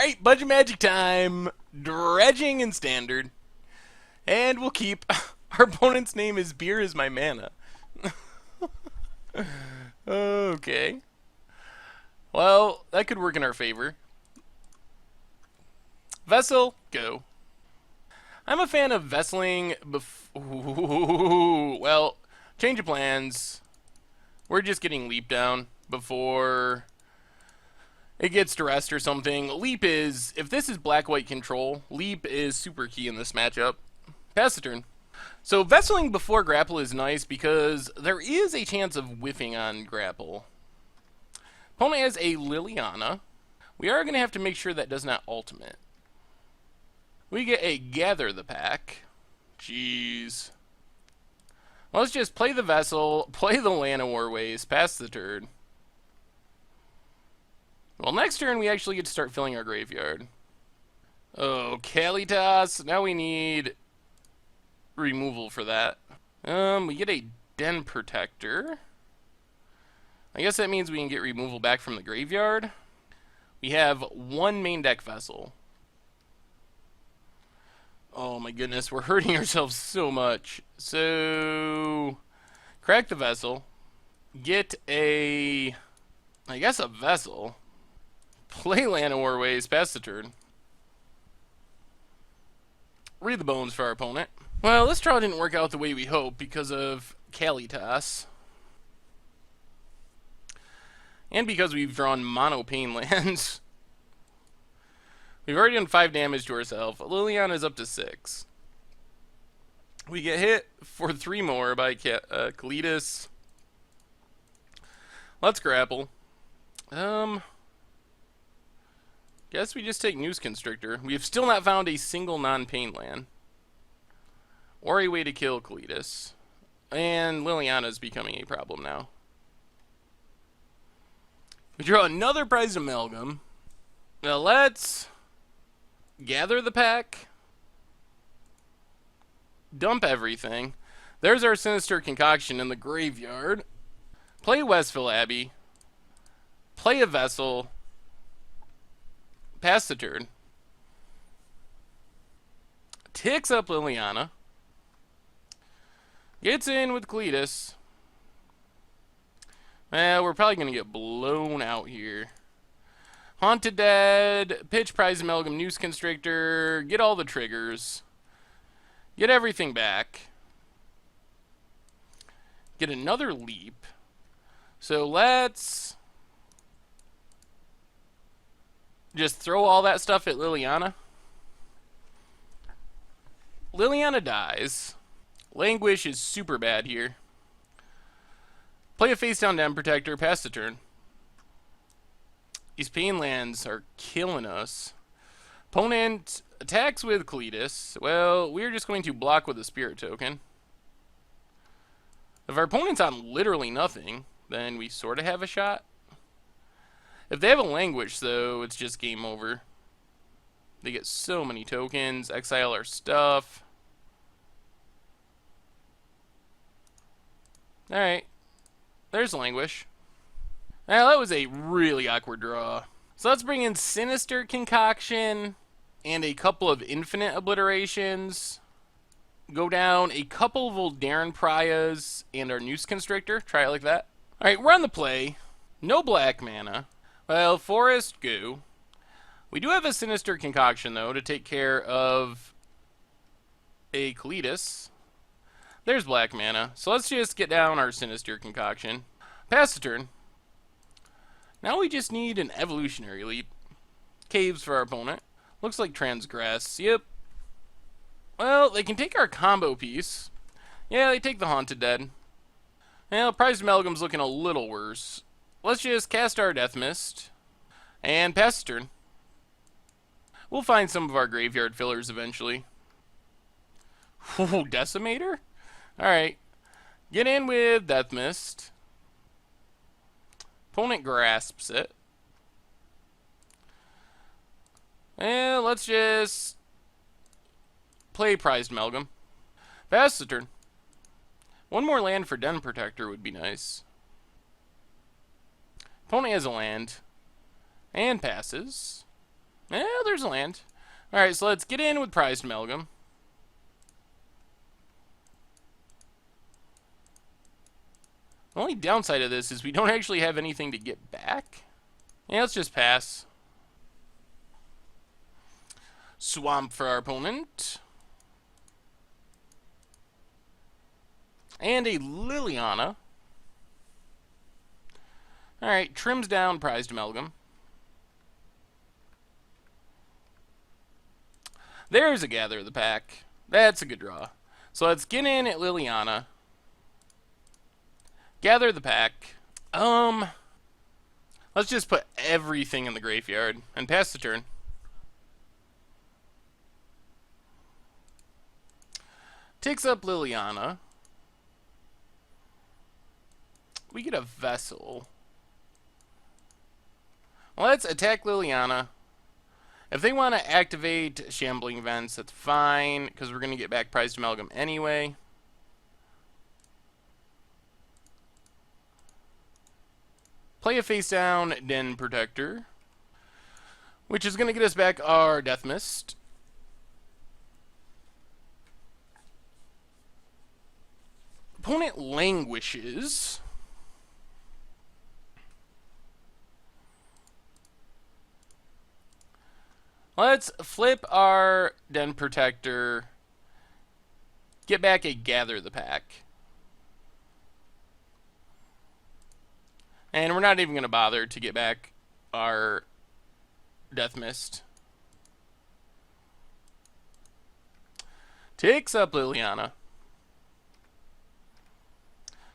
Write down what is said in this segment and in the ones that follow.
Alright, budget magic time. Dredging in standard. And we'll keep... Our opponent's name is Beer is my mana. Okay. Well, that could work in our favor. Vessel, go. I'm a fan of vesseling well, change of plans. We're just getting leap down before it gets to rest or something. Leap is, if this is black-white control, leap is super key in this matchup. Pass the turn. So vesseling before grapple is nice because there is a chance of whiffing on grapple. Opponent has a Liliana. We are going to have to make sure that does not ultimate. We get a Gather the Pack. Jeez. Well, let's just play the Vessel, play the Llanowar Waste, pass the turn. Well, next turn we actually get to start filling our graveyard. Oh, Kalitas. Now we need removal for that. We get a Den Protector. I guess that means we can get removal back from the graveyard. We have one main deck Vessel. Oh my goodness, we're hurting ourselves so much. So, crack the Vessel. Get a, I guess a Vessel. Play Llanowar Ways, pass the turn. Read the bones for our opponent. Well, this draw didn't work out the way we hoped because of Kalitas. And because we've drawn mono pain lands. We've already done 5 damage to ourselves. Liliana is up to 6. We get hit for 3 more by Kalitas. Let's grapple. Guess we just take Noose Constrictor. We have still not found a single non-pain land. Or a way to kill Kalitas. And Liliana is becoming a problem now. We draw another Prized Amalgam. Now let's gather the pack. Dump everything. There's our Sinister Concoction in the graveyard. Play Westville Abbey. Play a Vessel. Pass the turn. Ticks up Liliana. Gets in with Kalitas. Well, we're probably going to get blown out here. Haunted Dead, pitch Prize Amalgam, Noose Constrictor, get all the triggers. Get everything back. Get another leap. So let's just throw all that stuff at Liliana. Liliana dies. Languish is super bad here. Play a face down Den Protector, pass the turn. These pain lands are killing us. Opponent attacks with Kalitas. Well, we're just going to block with a Spirit Token. If our opponent's on literally nothing, then we sort of have a shot. If they have a Languish, though, it's just game over. They get so many tokens, exile our stuff. Alright. There's Languish. Now, that was a really awkward draw. So let's bring in Sinister Concoction and a couple of Infinite Obliterations. Go down a couple of Voldaren Pariahs and our Noose Constrictor. Try it like that. Alright, we're on the play. No black mana. Well, Forest, go. We do have a Sinister Concoction, though, to take care of a Kalitas. There's black mana. So let's just get down our Sinister Concoction. Pass the turn. Now we just need an Evolutionary Leap. Caves for our opponent. Looks like Transgress. Yep. Well, they can take our combo piece. Yeah, they take the Haunted Dead. Well, Prized Amalgam's looking a little worse. Let's just cast our Death Mist. And pass the turn. We'll find some of our graveyard fillers eventually. Ooh, Decimator? Alright. Get in with Death Mist. Opponent grasps it. And let's just play Prized Amalgam. Pass the turn. One more land for Den Protector would be nice. Opponent has a land. And passes. Yeah, there's a land. Alright, so let's get in with Prized Amalgam. The only downside of this is we don't actually have anything to get back. Yeah, let's just pass. Swamp for our opponent. And a Liliana. Alright, trims down Prized Amalgam. There's a Gather of the Pack. That's a good draw. So let's get in at Liliana. Gather the Pack. Let's just put everything in the graveyard and pass the turn. Takes up Liliana. We get a Vessel. Let's attack Liliana. If they want to activate Shambling Vents, that's fine, because we're going to get back Prized Amalgam anyway. Play a face down Den Protector, which is going to get us back our Death Mist. Opponent languishes. Let's flip our Den Protector. Get back a Gather the Pack. And we're not even going to bother to get back our Death Mist. Takes up Liliana.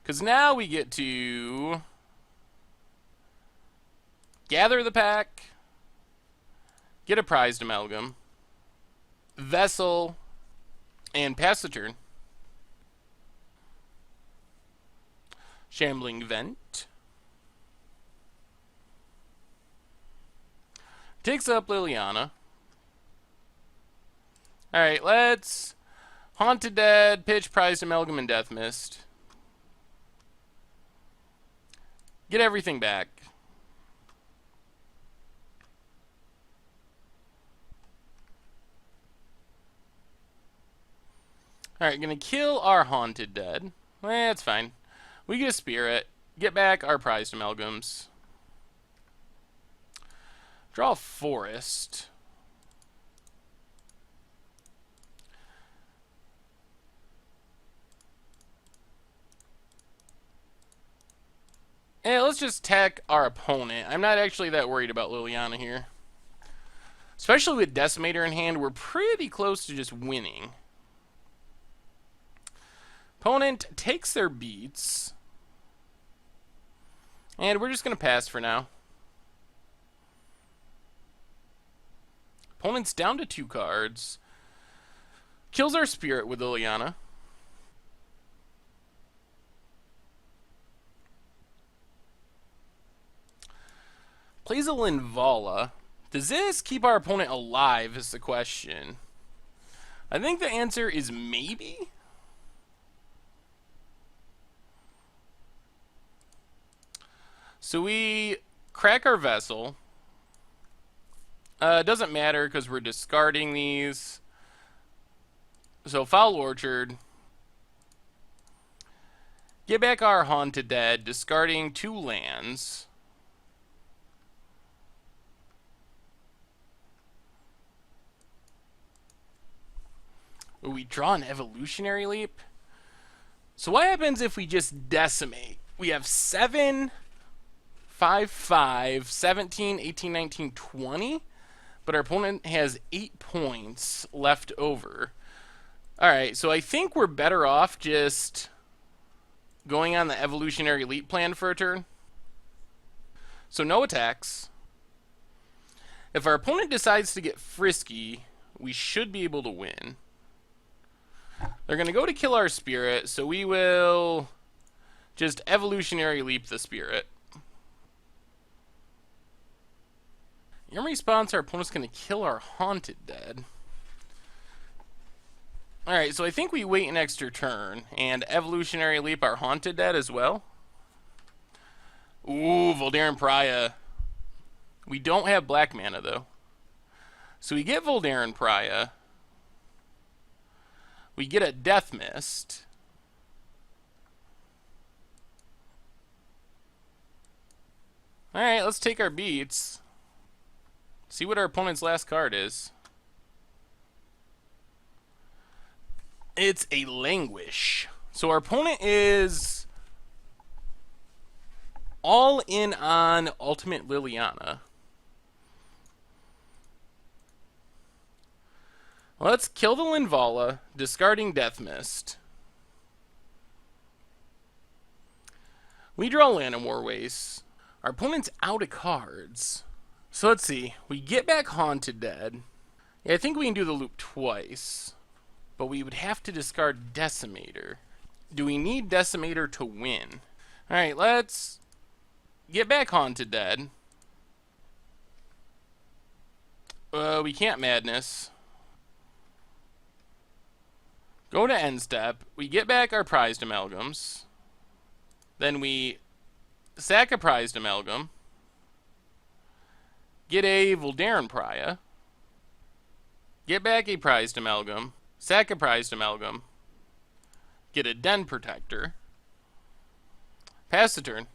Because now we get to Gather the Pack. Get a Prized Amalgam. Vessel. And pass the turn. Shambling Vent. Takes up Liliana. Alright, let's Haunted Dead, pitch Prized Amalgam, and Death Mist. Get everything back. Alright, gonna kill our Haunted Dead. That's fine. We get a Spirit. Get back our Prized Amalgams. Draw a Forest. And let's just attack our opponent. I'm not actually that worried about Liliana here. Especially with Decimator in hand, we're pretty close to just winning. Opponent takes their beats. And we're just going to pass for now. Opponent's down to 2 cards. Kills our Spirit with Liliana. Plays a Linvala. Does this keep our opponent alive is the question. I think the answer is maybe. So we crack our Vessel. Doesn't matter because we're discarding these. So Foul Orchard. Get back our Haunted Dead, discarding 2 lands. We draw an Evolutionary Leap. So what happens if we just decimate? We have 7, 5, 5, 17, 18, 19, 20. But our opponent has 8 points left over. Alright, so I think we're better off just going on the Evolutionary Leap plan for a turn. So no attacks. If our opponent decides to get frisky, we should be able to win. They're going to go to kill our Spirit, so we will just Evolutionary Leap the Spirit. In response, our opponent's going to kill our Haunted Dead. Alright, so I think we wait an extra turn and Evolutionary Leap our Haunted Dead as well. Ooh, Voldaren Pariah. We don't have black mana, though. So we get Voldaren Pariah. We get a Death Mist. Alright, let's take our beats. See what our opponent's last card is. It's a Languish. So our opponent is all in on Ultimate Liliana. Let's kill the Linvala, discarding Death Mist. We draw Llanowar Waste. Our opponent's out of cards. So let's see. We get back Haunted Dead. Yeah, I think we can do the loop twice. But we would have to discard Decimator. Do we need Decimator to win? Alright, let's get back Haunted Dead. We can't Madness. Go to end step. We get back our Prized Amalgams. Then we sack a Prized Amalgam. Get a Voldaren Pariah. Get back a Prized Amalgam. Sack a Prized Amalgam. Get a Den Protector. Pass the turn.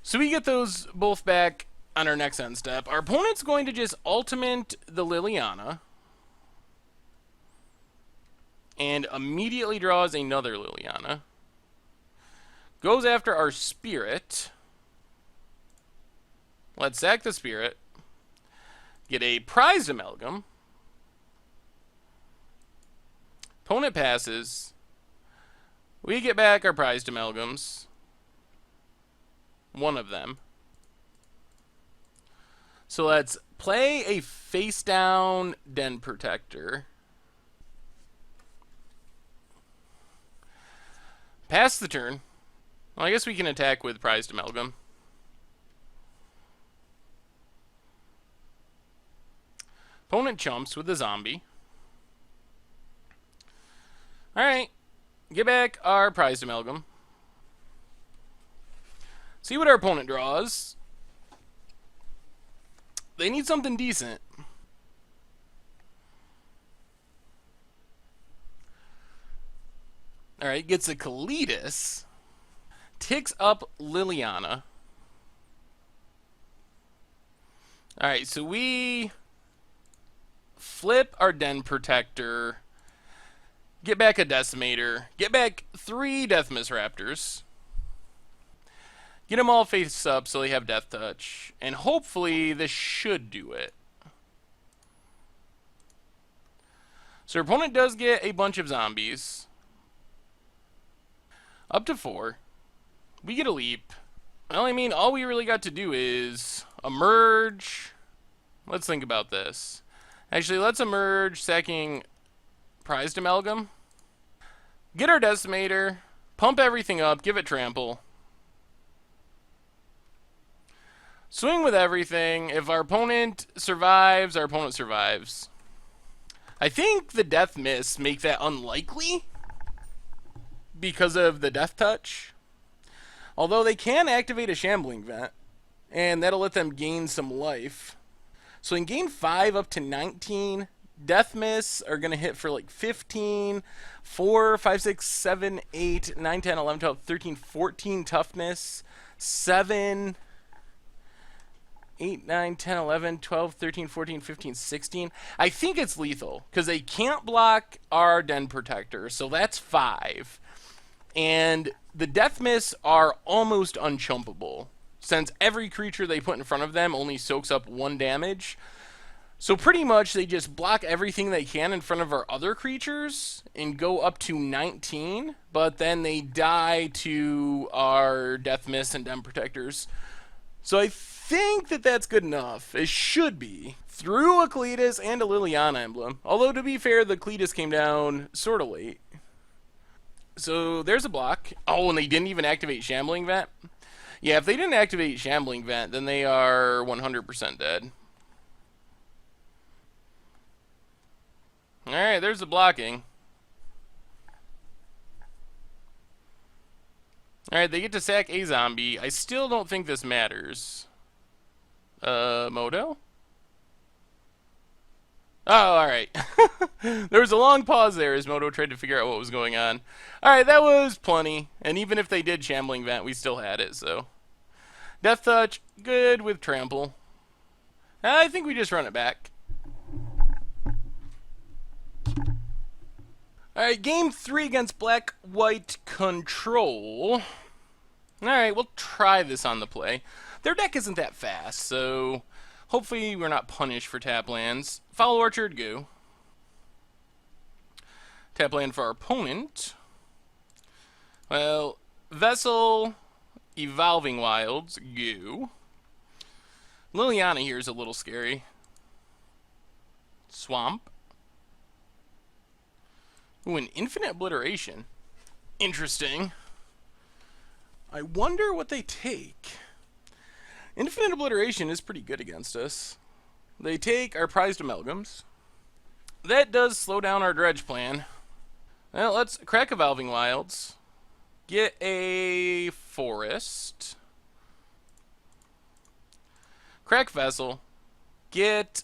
So we get those both back on our next end step. Our opponent's going to just ultimate the Liliana. And immediately draws another Liliana. Goes after our Spirit. Let's sack the Spirit. Get a Prized Amalgam. Opponent passes. We get back our Prized Amalgams. One of them. So let's play a face down Den Protector. Pass the turn. Well, I guess we can attack with Prized Amalgam. Opponent chumps with a zombie. Alright. Get back our Prized Amalgam. See what our opponent draws. They need something decent. Alright, gets a Kalitas. Ticks up Liliana. Alright, so we flip our Den Protector. Get back a Decimator. Get back 3 Deathmist Raptors. Get them all face up so they have Death Touch. And hopefully this should do it. So our opponent does get a bunch of zombies. Up to 4. We get a leap. Well, I mean, all we really got to do is emerge. Let's think about this. Actually, let's emerge, sacking Prized Amalgam. Get our Decimator. Pump everything up. Give it Trample. Swing with everything. If our opponent survives, our opponent survives. I think the Death Mists make that unlikely because of the Death Touch. Although they can activate a Shambling Vent, and that'll let them gain some life. So in gain 5 up to 19, Death Mists are going to hit for like 15, 4, 5, 6, 7, 8, 9, 10, 11, 12, 13, 14 toughness, 7, 8, 9, 10, 11, 12, 13, 14, 15, 16. I think it's lethal because they can't block our Den Protector, so that's 5. And the Death Mists are almost unchumpable since every creature they put in front of them only soaks up 1 damage. So pretty much they just block everything they can in front of our other creatures and go up to 19, but then they die to our Death Mists and Den Protectors. So I think that that's good enough. It should be. Through a Kalitas and a Liliana emblem. Although, to be fair, the Kalitas came down sort of late. So there's a block. Oh, and they didn't even activate Shambling Vent? Yeah, if they didn't activate Shambling Vent, then they are 100% dead. Alright, there's the blocking. Alright, they get to sack a zombie. I still don't think this matters. Moto? Oh, alright. There was a long pause there as Moto tried to figure out what was going on. Alright, that was plenty. And even if they did Shambling Vent, we still had it, so. Death Touch, good with Trample. I think we just run it back. Alright, game 3 against Black-White Control. Alright, we'll try this on the play. Their deck isn't that fast, so hopefully we're not punished for tap lands. Foul Orchard, go. Tap land for our opponent. Well, Vessel, Evolving Wilds, go. Liliana here is a little scary. Swamp. Ooh, an Infinite Obliteration. Interesting. I wonder what they take. Infinite Obliteration is pretty good against us. They take our prized amalgams. That does slow down our dredge plan. Well, let's crack Evolving Wilds. Get a forest. Crack Vessel. Get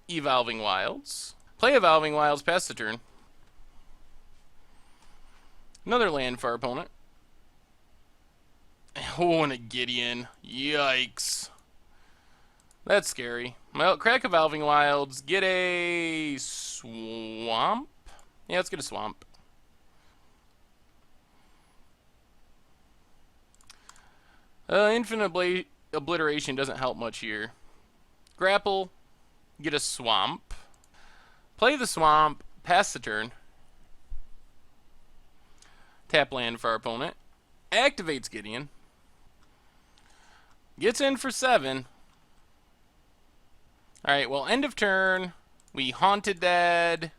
Evolving Wilds. Play Evolving Wilds, pass the turn. Another land for our opponent. Oh, and a Gideon. Yikes. That's scary. Well, crack Evolving Wilds. Get a swamp? Yeah, let's get a swamp. Infinite Obliteration doesn't help much here. Grapple. Get a swamp. Play the swamp. Pass the turn. Tap land for our opponent. Activates Gideon. Gets in for 7. Alright, well, end of turn. We Haunted Dead,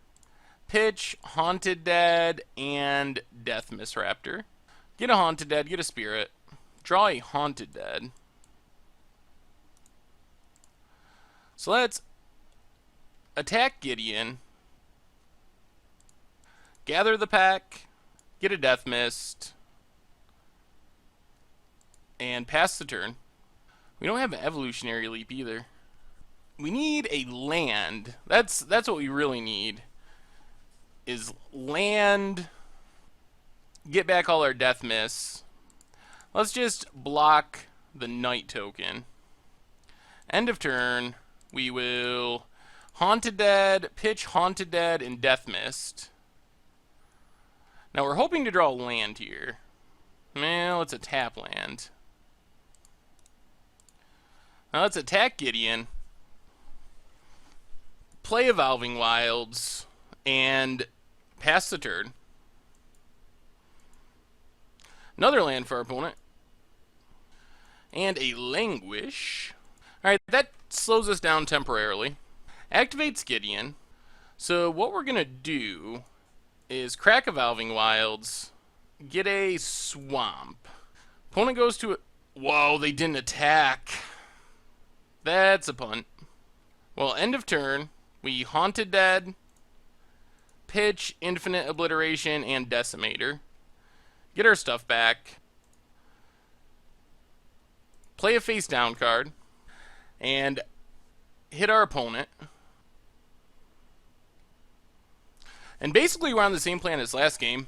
pitch, Haunted Dead, and Death Misraptor. Get a Haunted Dead, get a Spirit. Draw a Haunted Dead. So let's attack Gideon. Gather the pack. Get a Death Mist. And pass the turn. We don't have an Evolutionary Leap either. We need a land. That's what we really need. Is land. Get back all our Death Mists. Let's just block the Night token. End of turn. We will Haunted Dead, pitch Haunted Dead, and Death Mist. Now we're hoping to draw land here. Well, it's a tap land. Now let's attack Gideon. Play Evolving Wilds. And pass the turn. Another land for our opponent. And a Languish. Alright, that slows us down temporarily. Activates Gideon. So what we're going to do is crack Evolving Wilds. Get a swamp. Opponent goes to it. Whoa, they didn't attack. That's a punt. Well, end of turn. We Haunted Dead, pitch, Infinite Obliteration, and Decimator. Get our stuff back. Play a face down card. And hit our opponent. And basically we're on the same plan as last game.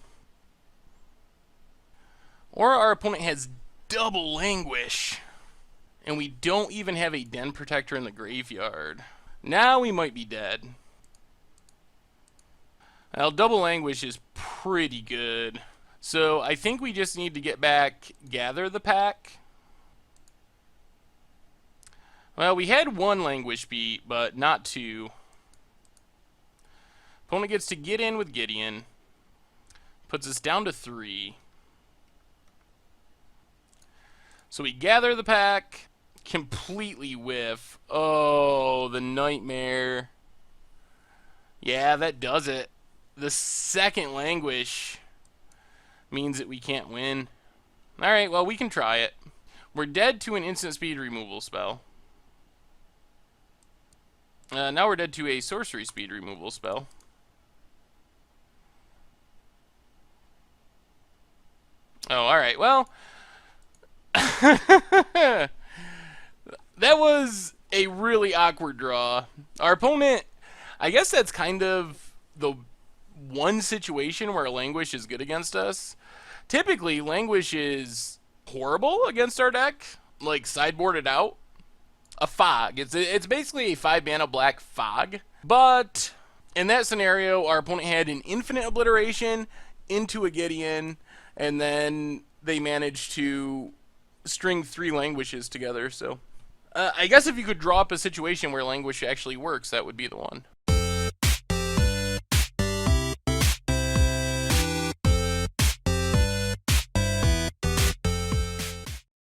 Or our opponent has double Languish. And we don't even have a Den Protector in the graveyard. Now we might be dead. Well, double Languish is pretty good. So I think we just need to get back, gather the pack. Well, we had one Languish beat, but not two. Opponent gets to get in with Gideon. Puts us down to 3. So we gather the pack. Completely whiff. Oh, the Nightmare. Yeah, that does it. The second Languish means that we can't win. Alright, well, we can try it. We're dead to an instant speed removal spell. Now we're dead to a sorcery speed removal spell. Oh, alright, well... That was a really awkward draw. Our opponent, I guess that's kind of the one situation where Languish is good against us. Typically, Languish is horrible against our deck, like sideboarded out. A fog. It's basically a 5-mana black fog. But in that scenario, our opponent had an infinite obliteration into a Gideon, and then they managed to string 3 Languishes together. So I guess if you could draw up a situation where Languish actually works, that would be the one.